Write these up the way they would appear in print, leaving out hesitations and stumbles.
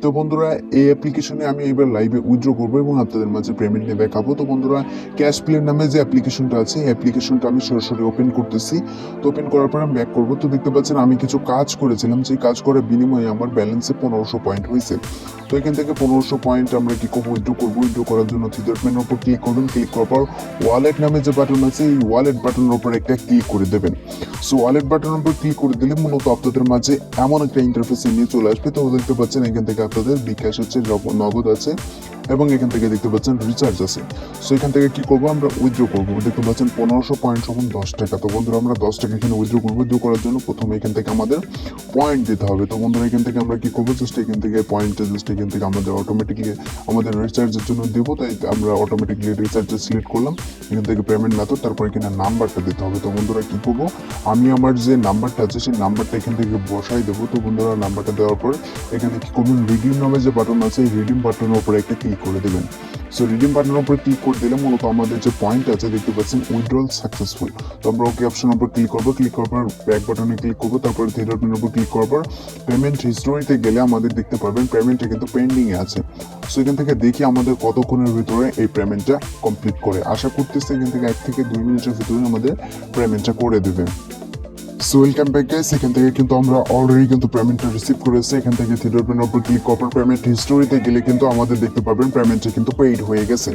তো বন্ধুরা এই অ্যাপ্লিকেশনে আমি এবার লাইভে উইথড্র করবো এবং আপনাদের মাঝে পেমেন্ট নিয়ে দেখাবো। তো বন্ধুরা ক্যাশ প্লেন নামে যে অ্যাপ্লিকেশনটা আছে এই অ্যাপ্লিকেশনটা আমি সরাসরি ওপেন করতেছি। তো ওপেন করার পর আমি ব্যাক করবো। তো দেখতে পাচ্ছেন আমি কিছু কাজ করেছিলাম, সেই কাজ করার বিনিময়ে আমার ব্যালেন্সে 1500 পয়েন্ট হয়েছে। তো এখান থেকে 1500 পয়েন্ট আমরা কি করবো, উইথড্র করবো। উইথড্র করার জন্য থ্রি ডট মেনুর উপর ক্লিক করবেন। ক্লিক করার পর ওয়ালেট নামে যে বাটন আছে এই ওয়ালেট বাটনের উপর একটা ক্লিক করে দেবেন। সো ওয়ালেট বাটনের উপর ক্লিক করে দিলে মূলত আপনাদের মাঝে এমন একটা ইন্টারফেস নিয়ে চলে আসবে। তো দেখতে পাচ্ছেন এখান থেকে আপনাদের বিকাশ আছে, নগদ আছে এবং এখান থেকে দেখতে পাচ্ছেন রিচার্জ আছে। সো এখান থেকে কি করবো, আমরা উইথড্র করবো। দেখতে পাচ্ছেন 1500 পয়েন্ট সমান 10 টাকা। তো বন্ধুরা আমরা 10 টাকা এখানে উইথড্র করবো। উইথড্র করার জন্য প্রথমে এখান থেকে আমাদের পয়েন্ট দিতে হবে। তো বন্ধুরা এখান থেকে আমরা কি করবো, জাস্ট এখান থেকে পয়েন্টটা জাস্ট এখান থেকে আমাদের অটোমেটিকলি আমাদের রিচার্জের জন্য দিব। তাই আমরা অটোমেটিকলি রিচার্জে সিলেক্ট করলাম। এখান থেকে পেমেন্ট মেথড, তারপর এখানে নাম্বারটা দিতে হবে। তো বন্ধুরা কি করবো, আমি আমার যে নাম্বারটা আছে সেই নাম্বারটা এখান থেকে বসাই দেবো। তো বন্ধুরা নাম্বারটা দেওয়ার পর এখানে কি করবেন, রিডিম নামে যে বাটন আছে এই রিডিম বাটনের উপরে একটা ক্লিক করে দেবেন। সো রিডিম বাটনের উপরে ক্লিক করে দিলে মূলত আমাদের যে পয়েন্ট আছে দেখতে পাচ্ছেন উইথড্রল সাকসেসফুল। তো আমরা ওকে অপশনের উপর ক্লিক করবো। ক্লিক করার পর ব্যাক বাটনে ক্লিক করবো। তারপর থ্রি ডট মেনুর উপর ক্লিক করার পর পেমেন্ট হিস্টোরিতে গেলে আমাদের দেখতে পারবেন পেমেন্টটা কিন্তু পেন্ডিংয়ে আছে। সো এখান থেকে দেখি আমাদের কতক্ষণের ভিতরে এই পেমেন্টটা কমপ্লিট করে। আশা করতেছি এখান থেকে 1 থেকে 2 মিনিটের ভিতরে আমাদের পেমেন্টটা করে দেবে। সো ওয়েলকাম ব্যাক গাইস, এখান থেকে কিন্তু আমরা অলরেডি কিন্তু পেমেন্টটা রিসিভ করেছি। এখান থেকে থ্রি ডট মেনুর উপর ক্লিক করার পর পেমেন্ট হিস্টোরিতে গেলে কিন্তু আমাদের দেখতে পারবেন পেমেন্টটা কিন্তু পেইড হয়ে গেছে।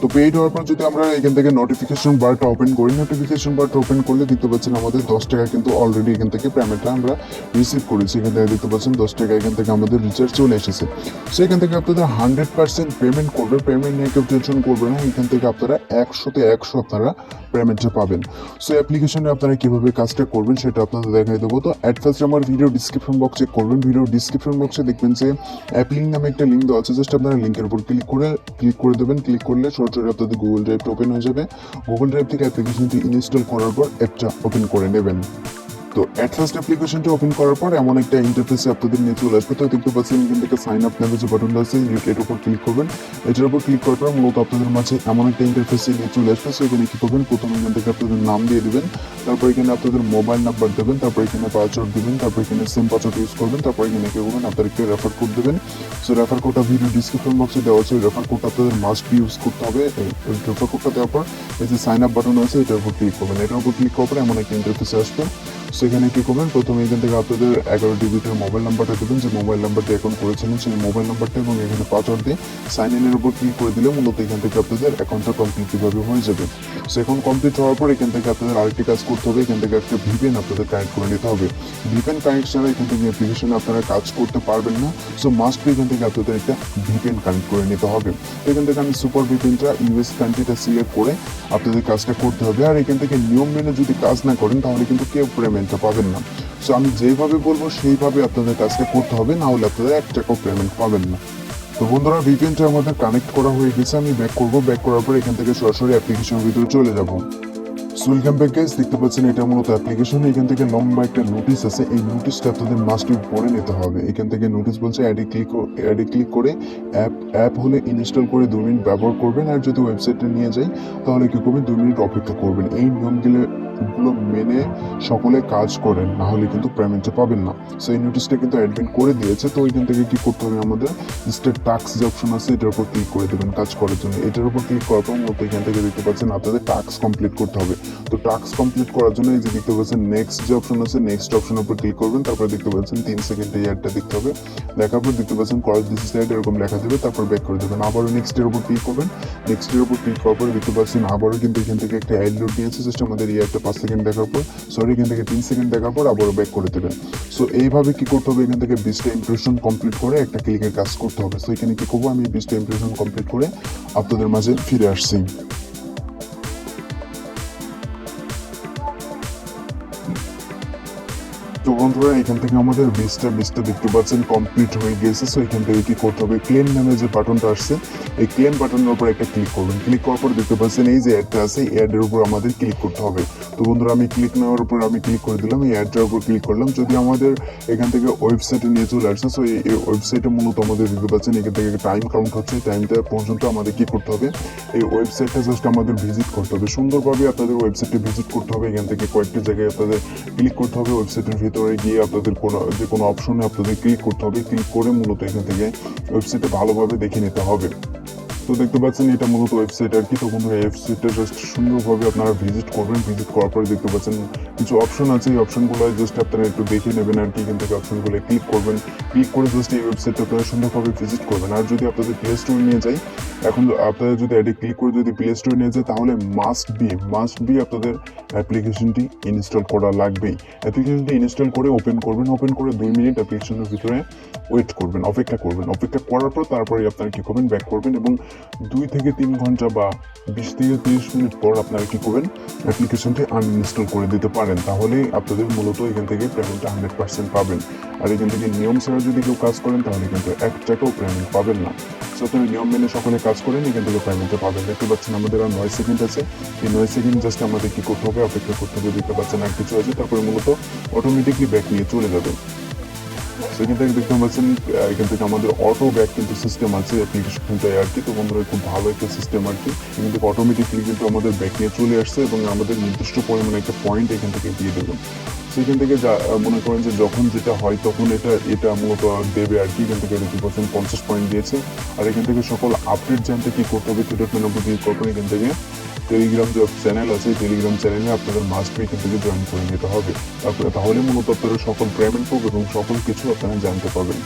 তো পেইড হওয়ার পর যদি আমরা এখান থেকে নোটিফিকেশন বারটা ওপেন করি, নোটিফিকেশন বারটা ওপেন করলে দেখতে পাচ্ছেন আমাদের 10 টাকা কিন্তু অলরেডি এখান থেকে পেমেন্টটা আমরা রিসিভ করেছি। এখান থেকে দেখতে পাচ্ছেন 10 টাকা এখান থেকে আমাদের রিচার্জ চলে এসেছে। সো এখান থেকে আপনাদের 100% পেমেন্ট করবে, পেমেন্ট নিয়ে কেউ টেনশন করবে না। এখান থেকে আপনারা 100তে 100 আপনারা পেমেন্টটা পাবেন। সো অ্যাপ্লিকেশনে আপনারা কিভাবে কাজটা করবেন সেটা আপনাদের দেখাই দেবো। তো অ্যাট ফার্স্ট আমার ভিডিও ডিসক্রিপশন বক্স চেক করবেন। ভিডিও ডিসক্রিপশন বক্সে দেখবেন যে অ্যাপ লিঙ্ক নামে একটা লিঙ্ক দেওয়া আছে। জাস্ট আপনারা লিঙ্কের উপর ক্লিক করে দেবেন। ক্লিক করলে সরাসরি আপনাদের গুগল ড্রাইভটা ওপেন হয়ে যাবে। গুগল ড্রাইভ থেকে অ্যাপ্লিকেশনটি ইনস্টল করার পর অ্যাপটা ওপেন করে নেবেন। তো অ্যাট ফার্স্ট অ্যাপ্লিকেশনটা ওপেন করার পর এমন একটা ইন্টারফেসে আপনাদের নিয়ে চলে আসবে। তো দেখতে পাচ্ছেন এখান থেকে সাইন আপ নামে যে বাটনটা আছে এটার উপর ক্লিক করবেন। এটার উপর ক্লিক করার পর মূলত আপনাদের মাঝে এমন একটা ইন্টারফেসে নিয়ে চলে আসবে। সো এখানে কি করবেন, প্রথমে এখান থেকে আপনাদের নাম দিয়ে দেবেন, তারপর এখানে আপনাদের মোবাইল নাম্বার দেবেন, তারপর এখানে পাসওয়ার্ড দেবেন, তারপর এখানে সেম পাসওয়ার্ড ইউজ করবেন, তারপর এখানে কি করবেন, আপনাদেরকে রেফার কোড দেবেন। সো রেফার কোডটা ভিডিও ডিসক্রিপশন বক্সে দেওয়া আছে। রেফার কোডটা আপনাদের মাস্ট বি ইউজ করতে হবে। রেফার কোডটা দেওয়ার পর এই যে সাইন আপ বাটন আছে এটার উপর ক্লিক করবেন। এটার উপর ক্লিক করার পর এমন একটা ইন্টারফেসে আসবে। সেখানে কি করবেন, প্রথমে এখান থেকে আপনাদের 11 ডিজিটের মোবাইল নাম্বারটা দেবেন, যে মোবাইল নাম্বারটা অ্যাকাউন্ট করেছিলেন সেই মোবাইল নাম্বারটা, এবং এখানে পাসওয়ার্ড দিয়ে সাইন ইনের উপর ক্লিক করে দিলে মূলত এখান থেকে আপনাদের অ্যাকাউন্টটা কমপ্লিটভাবে হয়ে যাবে। সো এখন কমপ্লিট হওয়ার পর এখান থেকে আপনাদের আরেকটি কাজ করতে হবে। এখান থেকে একটা ভিপিএন আপনাদের কানেক্ট করে নিতে হবে। ভিপিএন কানেক্ট ছাড়া এখান থেকে অ্যাপ্লিকেশনে আপনারা কাজ করতে পারবেন না। সো মাস্ট বি এখান থেকে আপনাদের একটা ভিপিএন কানেক্ট করে নিতে হবে। তো এখান থেকে আমি সুপার ভিপিএনটা ইউএস কান্ট্রিটা সিলেক্ট করে আপনাদের কাজটা করতে হবে। আর এখান থেকে নিয়ম মেনে যদি কাজ না করেন তাহলে কিন্তু কেউ পেমেন্টটা পাবেন না। সো আমি যেভাবে বলবো সেইভাবে আপনাদের কাজটা করতে হবে, না হলে আপনারা 1 টাকাও পেমেন্ট পাবেন না। তো বন্ধুরা ভিপিএনটা আমাদের কানেক্ট করা হয়ে গেছে। আমি ব্যাক করবো। ব্যাক করার পর এখান থেকে সরাসরি অ্যাপ্লিকেশনের ভিতরে চলে যাবো। ওয়েলকাম ব্যাক গাইস, দেখতে পাচ্ছেন এটা মূলত অ্যাপ্লিকেশন। এখান থেকে লম্বা একটা নোটিশ আছে, এই নোটিশটা আপনাদের মাস্ট পড়ে নিতে হবে। এখান থেকে নোটিশ বলছে অ্যাডে ক্লিক করে অ্যাপ হলে ইনস্টল করে 2 মিনিট ব্যবহার করবেন। আর যদি ওয়েবসাইটে নিয়ে যাই তাহলে কি করবেন, 2 মিনিট অপেক্ষা করবেন। এই নিয়মগুলো মেনে সকলে কাজ করেন, না হলে কিন্তু পেমেন্টটা পাবেন না। সো এই নোটিশটা কিন্তু অ্যাডমিন করে দিয়েছে। তো এখান থেকে কি করতে হবে, আমাদের স্টেট টাস্ক যে অপশন আছে এটার উপর ক্লিক করে দেবেন কাজ করার জন্য। এটার উপর ক্লিক করার পর মতো এখান থেকে দেখতে পাচ্ছেন আপনাদের টাস্ক কমপ্লিট করতে হবে। তো টাস্ক কমপ্লিট করার জন্য এই যে দেখতে পাচ্ছেন নেক্সট যে অপশন আছে নেক্সট অপশনের উপর ক্লিক করবেন। তারপরে দেখতে পাচ্ছেন 3 সেকেন্ডে ইয়ারটা দেখতে হবে। দেখার পর দেখতে পাচ্ছেন ক্রস দিস সাইড এরকম লেখা দেবে, তারপর ব্যাক করে দেবেন। আবারও নেক্সটের উপর ক্লিক করবেন। নেক্সটের উপর ক্লিক করার পর দেখতে পাচ্ছেন আবারও কিন্তু এখান থেকে একটা অ্যাড লোড নিয়েছে। জাস্ট আমাদের ইয়ারটা 5 সেকেন্ড দেখার পর এখান থেকে 3 সেকেন্ড দেখার পর আবারও ব্যাক করে দেবেন। সো এইভাবে কি করতে হবে, এখান থেকে 20টা ইমপ্রেশন কমপ্লিট করে একটা ক্লিকের কাজ করতে হবে। সো এখানে কি করবো, আমি 20টা ইমপ্রেশন কমপ্লিট করে আপনাদের মাঝে ফিরে আসছি। তো বন্ধুরা এখান থেকে আমাদের 20টা দেখতে পাচ্ছেন কমপ্লিট হয়ে গেছে। সো এখান থেকে কি করতে হবে, ক্লেম নামে যে বাটনটা আসছে এই ক্লেম বাটনের উপর একটা ক্লিক করবেন। ক্লিক করার পর দেখতে পাচ্ছেন এই যে অ্যাডটা আছে এই অ্যাডের উপর আমাদের ক্লিক করতে হবে। তো বন্ধুরা আমি ক্লিক নেওয়ার উপর আমি ক্লিক করে দিলাম, এই অ্যাডটার উপর ক্লিক করলাম। যদি আমাদের এখান থেকে ওয়েবসাইটে নিয়ে চলে আসছে, সো এই ওয়েবসাইটে মূলত আমাদের দেখতে পাচ্ছেন এখান থেকে টাইম কাউন্ট হচ্ছে। টাইমটা পর্যন্ত আমাদের কি করতে হবে, এই ওয়েবসাইটটা জাস্ট আমাদের ভিজিট করতে হবে। সুন্দরভাবে আপনাদের ওয়েবসাইটে ভিজিট করতে হবে। এখান থেকে কয়েকটি জায়গায় আপনাদের ক্লিক করতে হবে ওয়েবসাইটের ভিতরে। ভিতরে গিয়ে আপনাদের যে কোনো অপশনে আপনাদের ক্লিক করতে হবে, ক্লিক করে মূলত এখান থেকে ওয়েবসাইটে ভালোভাবে দেখে নিতে হবে। তো দেখতে পাচ্ছেন এটা মূলত ওয়েবসাইট আর কি। তো বন্ধুরা এই ওয়েবসাইটটা জাস্ট সুন্দরভাবে আপনারা ভিজিট করবেন। ভিজিট করার পরে দেখতে পাচ্ছেন কিছু অপশন আছে, এই অপশনগুলো জাস্ট আপনারা একটু দেখে নেবেন আর কি। এখান থেকে অপশনগুলো ক্লিক করবেন, ক্লিক করে জাস্ট এই ওয়েবসাইটটা আপনারা সুন্দরভাবে ভিজিট করবেন। আর যদি আপনাদের প্লে স্টোরে নিয়ে যায়, এখন আপনারা যদি এটি ক্লিক করে যদি প্লে স্টোরে নিয়ে যায়, তাহলে মাস্ট বি আপনাদের অ্যাপ্লিকেশনটি ইনস্টল করা লাগবেই। অ্যাপ্লিকেশনটি ইনস্টল করে ওপেন করবেন, ওপেন করে 2 মিনিট অ্যাপ্লিকেশনের ভিতরে ওয়েট করবেন, অপেক্ষা করবেন। অপেক্ষা করার পর তারপরে আপনারা কি করবেন, ব্যাক করবেন এবং 2 থেকে 3 ঘন্টা বা 20 থেকে 30 মিনিট পর আপনারা কি করবেন, অ্যাপ্লিকেশনটি আনইনস্টল করে দিতে পারেন। তাহলে আপনাদের মূলত এখান থেকে পেমেন্টটা 100% পাবেন। আর এখান থেকে নিয়ম ছাড়া যদি কেউ কাজ করেন তাহলে কিন্তু 1 টাকাও পেমেন্ট পাবেন না। সো আপনারা নিয়ম মেনে সকলে কাজ করেন, এখান থেকে পেমেন্টটা পাবেন। দেখতে পাচ্ছেন আমাদের আর 9 সেকেন্ড আছে। এই 9 সেকেন্ড জাস্ট আমাদের কি করতে হবে, অপেক্ষা করতে হবে। দেখতে পাচ্ছেন আর কিছু আছে, তারপরে মূলত অটোমেটিকলি ব্যাক নিয়ে চলে যাবে। সেখান থেকে দেখতে পাচ্ছেন এখান থেকে আমাদের অটো ব্যাক কিন্তু সিস্টেম আছে অ্যাপ্লিকেশনটাই আর কি। তো বন্ধুরা খুব ভালো একটা সিস্টেম আর কি। এখান থেকে অটোমেটিকলি কিন্তু আমাদের ব্যাক নিয়ে চলে আসছে এবং আমাদের নির্দিষ্ট পরিমাণে একটা পয়েন্ট এখান থেকে দিয়ে দেবেন। সেখান থেকে মনে করেন যে যখন যেটা হয় তখন এটা মূলত দেবে আর কি। এখান থেকে দেখতে পাচ্ছেন 50 পয়েন্ট দিয়েছে। আর এখান থেকে সকল আপডেট জানতে কি করতে হবে, সেটা নম্বর দিয়ে করবেন। এখান থেকে টেলিগ্রাম যে চ্যানেল আছে, টেলিগ্রাম চ্যানেলে আপনাদের মাস্ট বি এখান থেকে জয়েন করে নিতে হবে। তাহলে মূলত আপনারা সকল পেমেন্ট পাবেন এবং সকল কিছু আপনারা জানতে পারবেন।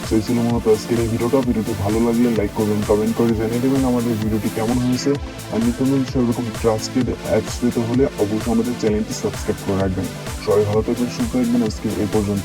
সেই ছিল মূলত আজকের এই ভিডিওটি ভালো লাগলে লাইক করবেন, কমেন্ট করে জানিয়ে দেবেন আমাদের ভিডিওটি কেমন হয়েছে। আর নিত্য নতুন সেরকম ট্রাস্টেড অ্যাপস পেতে হলে অবশ্যই আমাদের চ্যানেলটি সাবস্ক্রাইব করে রাখবেন। সবাই ভালো থাকবেন, সুস্থ থাকবেন। আজকে এই পর্যন্ত।